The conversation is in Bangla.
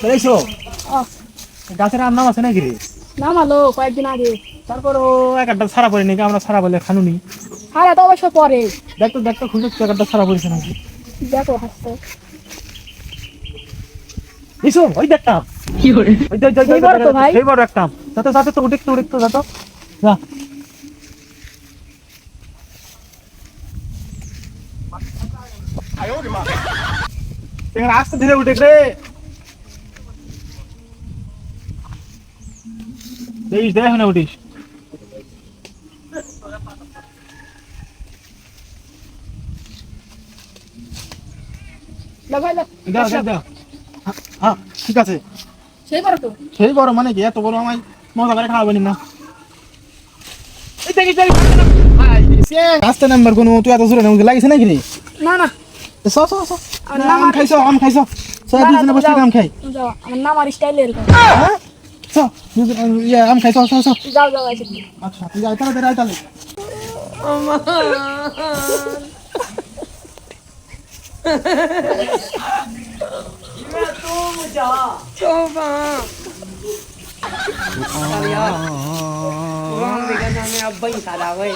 বেড়াইছো গাছের আম নাম আছে নাকি রে? নামালো কয়েকদিন আগে। তারপরও এক আড্ডা ছাড়া পড়ে নাকি? আমরা ছাড়া বলে খানুনি। হ্যাঁ তো অবশ্য পরে দেখতো খুঁজে এক আড্ডা ছাড়া পড়েছে নাকি? দেখো হাসতে। এসো ওই দেখতাম কি করে এই বড় তো ভাই। এই বড় একটা আম। যাতে তো উঠে যাতো যা। এখানে আস্তে ধীরে উঠে রে। দেখ না উঠিস। ভাই দাও। হ্যাঁ ঠিক আছে। সেই বড় তো সেই বড় মানে কি? এত বড় আমায় মজা করে খাওয়াবেন না। রাস্তা নাম্বার কোনো তুই এত জোরে নামতে লাগিস নাকি রে? না না আম খাইছো দুজনে বসে আম খাই। যাও আমার নাম আর স্টাইল এরকম। আম খাইছো যাও যাও আছে। আচ্ছা তুই যাই তাহলে अब्बा ही सारा भाई